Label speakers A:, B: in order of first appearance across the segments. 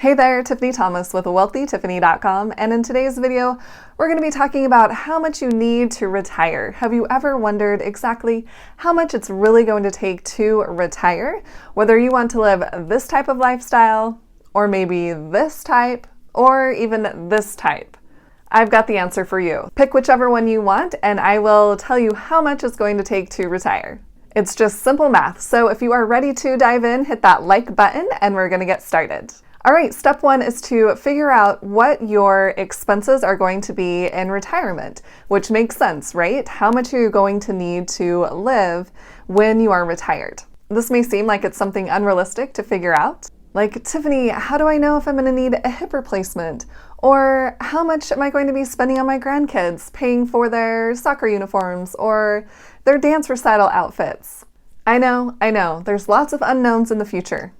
A: Hey there, Tiffany Thomas with WealthyTiffany.com, and in today's video, we're going to be talking about how much you need to retire. Have you ever wondered exactly how much it's really going to take to retire? Whether you want to live this type of lifestyle, or maybe this type, or even this type. I've got the answer for you. Pick whichever one you want, and I will tell you how much it's going to take to retire. It's just simple math, so if you are ready to dive in, hit that like button, and we're going to get started. All right, step one is to figure out what your expenses are going to be in retirement, which makes sense, right? How much are you going to need to live when you are retired? This may seem like it's something unrealistic to figure out. Like, Tiffany, how do I know if I'm going to need a hip replacement? Or how much am I going to be spending on my grandkids, paying for their soccer uniforms or their dance recital outfits? I know, there's lots of unknowns in the future.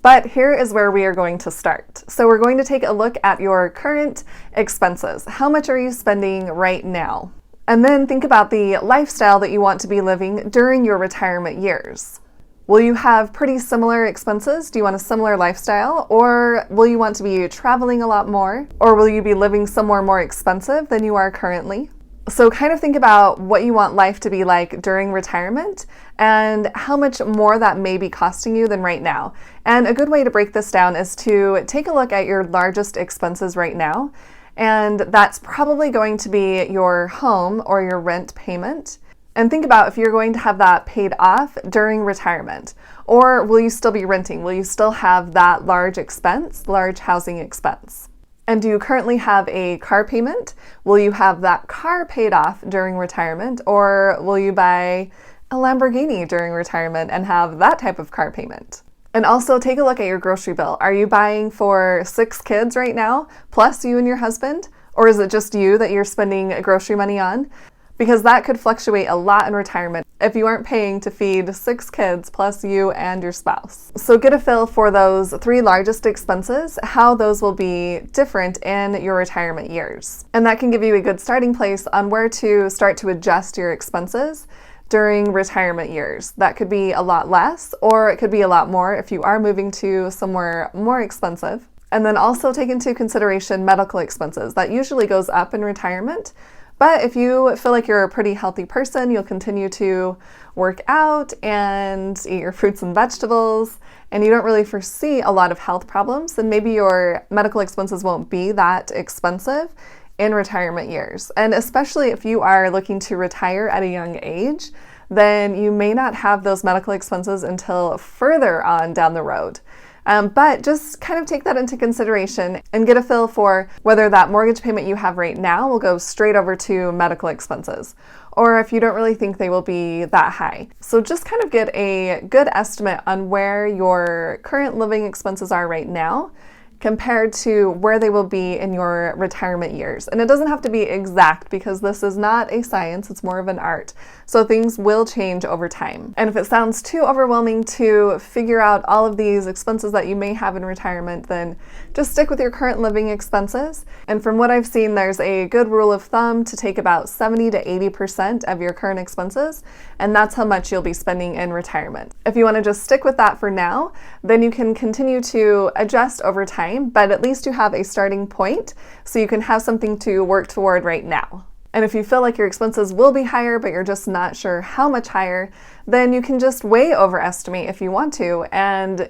A: But here is where we are going to start. So we're going to take a look at your current expenses. How much are you spending right now? And then think about the lifestyle that you want to be living during your retirement years. Will you have pretty similar expenses? Do you want a similar lifestyle? Or will you want to be traveling a lot more? Or will you be living somewhere more expensive than you are currently? So kind of think about what you want life to be like during retirement and how much more that may be costing you than right now. And a good way to break this down is to take a look at your largest expenses right now. And that's probably going to be your home or your rent payment. And think about if you're going to have that paid off during retirement, or will you still be renting? Will you still have that large expense, large housing expense? And do you currently have a car payment? Will you have that car paid off during retirement, or will you buy a Lamborghini during retirement and have that type of car payment? And also take a look at your grocery bill. Are you buying for 6 kids right now, plus you and your husband? Or is it just you that you're spending grocery money on? Because that could fluctuate a lot in retirement if you aren't paying to feed 6 kids plus you and your spouse. So get a feel for those 3 largest expenses, how those will be different in your retirement years. And that can give you a good starting place on where to start to adjust your expenses during retirement years. That could be a lot less, or it could be a lot more if you are moving to somewhere more expensive. And then also take into consideration medical expenses. That usually goes up in retirement. But if you feel like you're a pretty healthy person, you'll continue to work out and eat your fruits and vegetables, and you don't really foresee a lot of health problems, then maybe your medical expenses won't be that expensive in retirement years. And especially if you are looking to retire at a young age, then you may not have those medical expenses until further on down the road. But just kind of take that into consideration and get a feel for whether that mortgage payment you have right now will go straight over to medical expenses, or if you don't really think they will be that high. So just kind of get a good estimate on where your current living expenses are right now compared to where they will be in your retirement years. And it doesn't have to be exact because this is not a science, it's more of an art. So things will change over time. And if it sounds too overwhelming to figure out all of these expenses that you may have in retirement, then just stick with your current living expenses. And from what I've seen, there's a good rule of thumb to take about 70 to 80% of your current expenses, and that's how much you'll be spending in retirement. If you want to just stick with that for now, then you can continue to adjust over time, but at least you have a starting point so you can have something to work toward right now. And if you feel like your expenses will be higher, but you're just not sure how much higher, then you can just way overestimate if you want to and,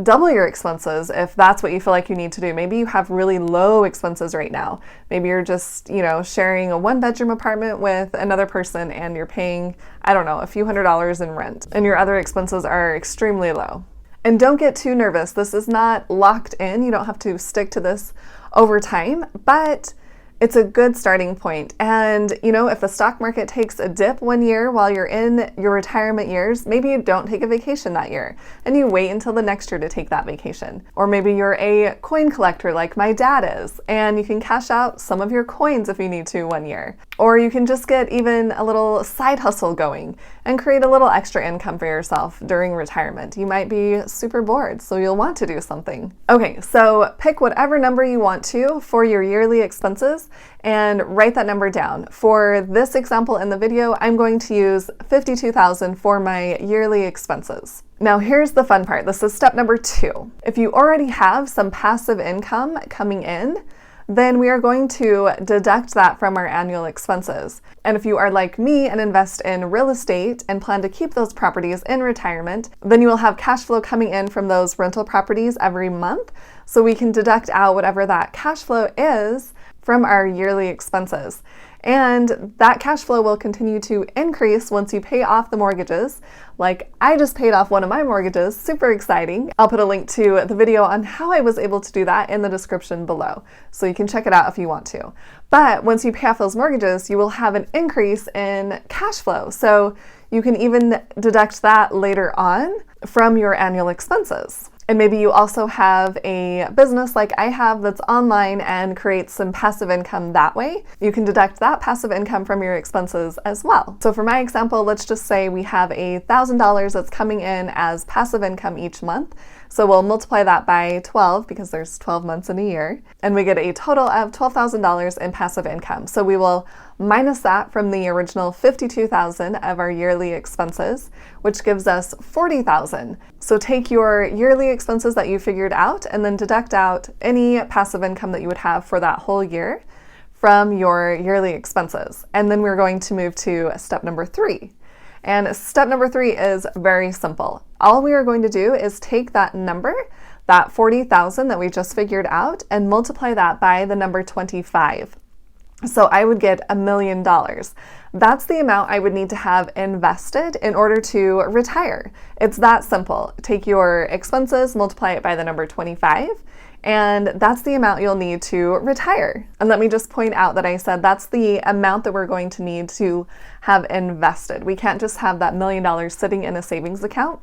A: double your expenses if that's what you feel like you need to do. Maybe you have really low expenses right now. Maybe you're just, sharing a 1-bedroom apartment with another person and you're paying, a few $100s in rent, and your other expenses are extremely low. And don't get too nervous. This is not locked in. You don't have to stick to this over time, but it's a good starting point. And, if the stock market takes a dip one year while you're in your retirement years, maybe you don't take a vacation that year and you wait until the next year to take that vacation. Or maybe you're a coin collector like my dad is, and you can cash out some of your coins if you need to one year. Or you can just get even a little side hustle going and create a little extra income for yourself during retirement. You might be super bored, so you'll want to do something. Okay, so pick whatever number you want to for your yearly expenses and write that number down. For this example in the video, I'm going to use $52,000 for my yearly expenses. Now here's the fun part. This is step number 2. If you already have some passive income coming in, then we are going to deduct that from our annual expenses. And if you are like me and invest in real estate and plan to keep those properties in retirement, then you will have cash flow coming in from those rental properties every month. So we can deduct out whatever that cash flow is from our yearly expenses. And that cash flow will continue to increase once you pay off the mortgages. Like I just paid off one of my mortgages, super exciting. I'll put a link to the video on how I was able to do that in the description below, so you can check it out if you want to. But once you pay off those mortgages, you will have an increase in cash flow. So you can even deduct that later on from your annual expenses. And maybe you also have a business like I have that's online and creates some passive income that way. You can deduct that passive income from your expenses as well. So for my example, let's just say we have $1,000 that's coming in as passive income each month. So we'll multiply that by 12 because there's 12 months in a year, and we get a total of $12,000 in passive income. So we will minus that from the original $52,000 of our yearly expenses, which gives us $40,000. So take your yearly expenses that you figured out and then deduct out any passive income that you would have for that whole year from your yearly expenses. And then we're going to move to step number 3. And step number 3 is very simple. All we are going to do is take that number, that 40,000 that we just figured out, and multiply that by the number 25. So I would get $1 million. That's the amount I would need to have invested in order to retire. It's that simple. Take your expenses, multiply it by the number 25, and that's the amount you'll need to retire. And let me just point out that I said that's the amount that we're going to need to have invested. We can't just have that $1 million sitting in a savings account,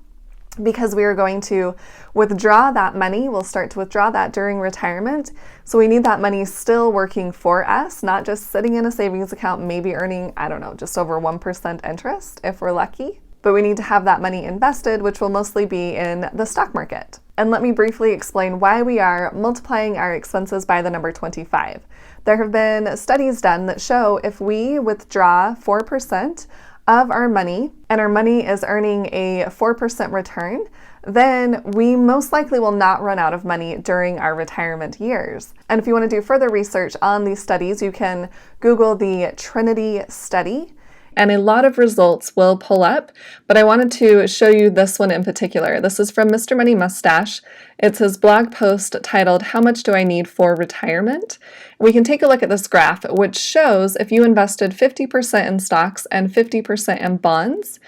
A: because we are going to withdraw that money. We'll start to withdraw that during retirement. So we need that money still working for us, not just sitting in a savings account, maybe earning, I don't know, just over 1% interest if we're lucky. But we need to have that money invested, which will mostly be in the stock market. And let me briefly explain why we are multiplying our expenses by the number 25. There have been studies done that show if we withdraw 4% of our money, and our money is earning a 4% return, then we most likely will not run out of money during our retirement years. And if you want to do further research on these studies, you can Google the Trinity study, and a lot of results will pull up, but I wanted to show you this one in particular. This is from Mr. Money Mustache. It's his blog post titled, "How Much Do I Need for Retirement?" We can take a look at this graph, which shows if you invested 50% in stocks and 50% in bonds,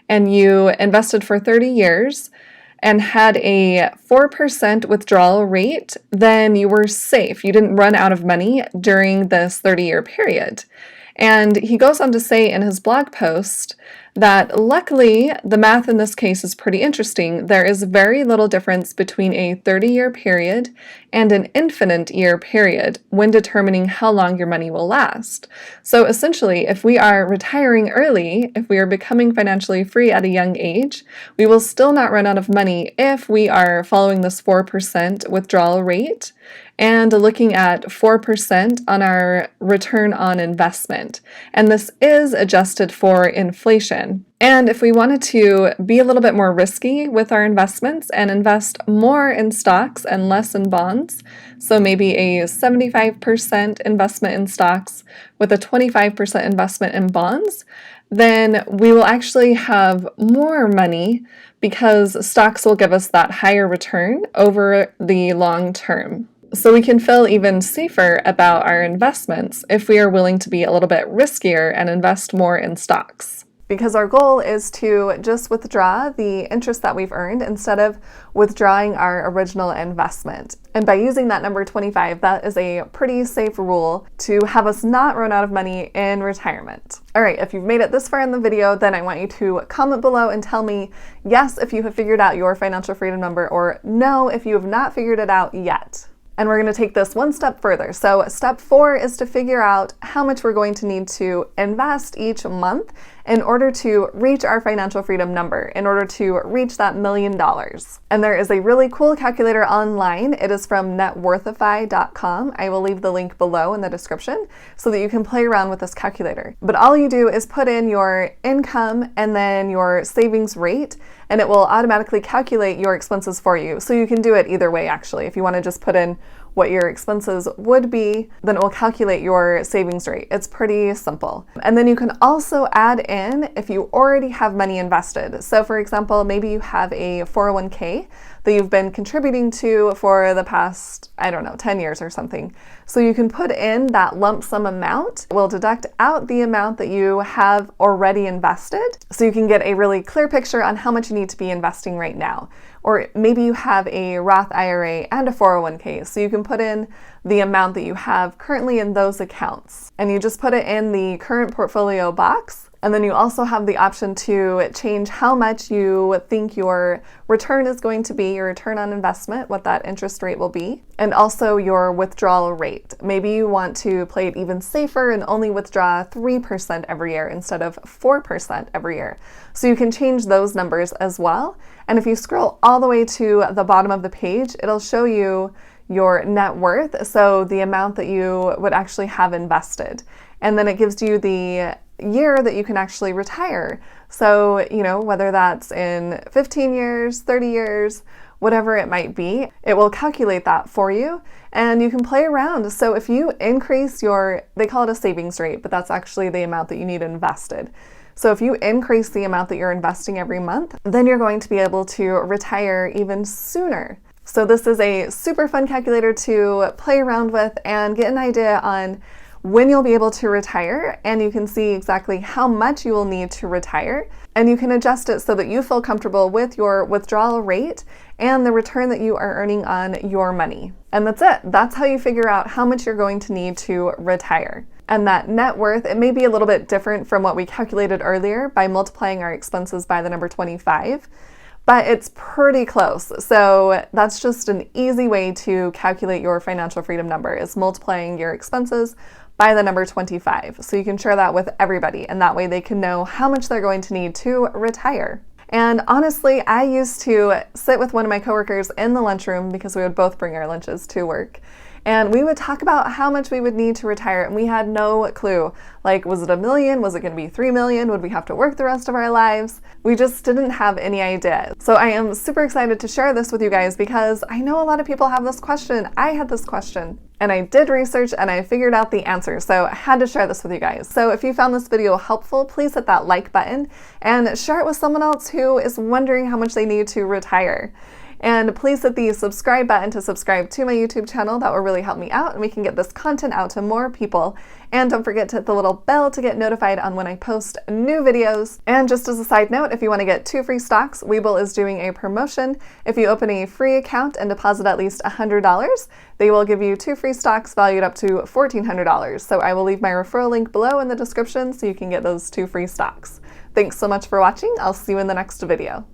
A: and you invested for 30 years, and had a 4% withdrawal rate, then you were safe. You didn't run out of money during this 30-year period. And he goes on to say in his blog post that luckily the math in this case is pretty interesting. There is very little difference between a 30-year period and an infinite year period when determining how long your money will last. So essentially, if we are retiring early, if we are becoming financially free at a young age, we will still not run out of money if we are following this 4% withdrawal rate and looking at 4% on our return on investment. And this is adjusted for inflation. And if we wanted to be a little bit more risky with our investments and invest more in stocks and less in bonds, so maybe a 75% investment in stocks with a 25% investment in bonds, then we will actually have more money because stocks will give us that higher return over the long term. So we can feel even safer about our investments if we are willing to be a little bit riskier and invest more in stocks. Because our goal is to just withdraw the interest that we've earned instead of withdrawing our original investment. And by using that number 25, that is a pretty safe rule to have us not run out of money in retirement. All right, if you've made it this far in the video, then I want you to comment below and tell me yes if you have figured out your financial freedom number, or no if you have not figured it out yet. And we're going to take this one step further. So step 4 is to figure out how much we're going to need to invest each month in order to reach our financial freedom number, in order to reach that $1 million. And there is a really cool calculator online. It is from networthify.com. I will leave the link below in the description so that you can play around with this calculator. But all you do is put in your income and then your savings rate, and it will automatically calculate your expenses for you. So you can do it either way, actually. If you want to just put in what your expenses would be, then it will calculate your savings rate. It's pretty simple. And then you can also add in if you already have money invested. So for example, maybe you have a 401k that you've been contributing to for the past, 10 years or something. So you can put in that lump sum amount. We'll deduct out the amount that you have already invested, so you can get a really clear picture on how much you need to be investing right now. Or maybe you have a Roth IRA and a 401k, so you can put in the amount that you have currently in those accounts. And you just put it in the current portfolio box. And then you also have the option to change how much you think your return is going to be, your return on investment, what that interest rate will be, and also your withdrawal rate. Maybe you want to play it even safer and only withdraw 3% every year instead of 4% every year. So you can change those numbers as well. And if you scroll all the way to the bottom of the page, it'll show you your net worth, so the amount that you would actually have invested. And then it gives you the year that you can actually retire. So, whether that's in 15 years, 30 years, whatever it might be, it will calculate that for you and you can play around. So if you increase they call it a savings rate, but that's actually the amount that you need invested. So if you increase the amount that you're investing every month, then you're going to be able to retire even sooner. So this is a super fun calculator to play around with and get an idea on when you'll be able to retire, and you can see exactly how much you will need to retire, and you can adjust it so that you feel comfortable with your withdrawal rate and the return that you are earning on your money. And that's it. That's how you figure out how much you're going to need to retire. And that net worth, it may be a little bit different from what we calculated earlier by multiplying our expenses by the number 25. But it's pretty close. So that's just an easy way to calculate your financial freedom number, is multiplying your expenses by the number 25. So you can share that with everybody, and that way they can know how much they're going to need to retire. And honestly, I used to sit with one of my coworkers in the lunchroom, because we would both bring our lunches to work. And we would talk about how much we would need to retire, and we had no clue. Like, was it $1 million? Was it going to be $3 million? Would we have to work the rest of our lives? We just didn't have any idea. So I am super excited to share this with you guys, because I know a lot of people have this question. I had this question, and I did research and I figured out the answer. So I had to share this with you guys. So if you found this video helpful, please hit that like button and share it with someone else who is wondering how much they need to retire. And please hit the subscribe button to subscribe to my YouTube channel. That will really help me out, and we can get this content out to more people. And don't forget to hit the little bell to get notified on when I post new videos. And just as a side note, if you want to get 2 free stocks, Webull is doing a promotion. If you open a free account and deposit at least $100, they will give you 2 free stocks valued up to $1,400. So I will leave my referral link below in the description so you can get those 2 free stocks. Thanks so much for watching. I'll see you in the next video.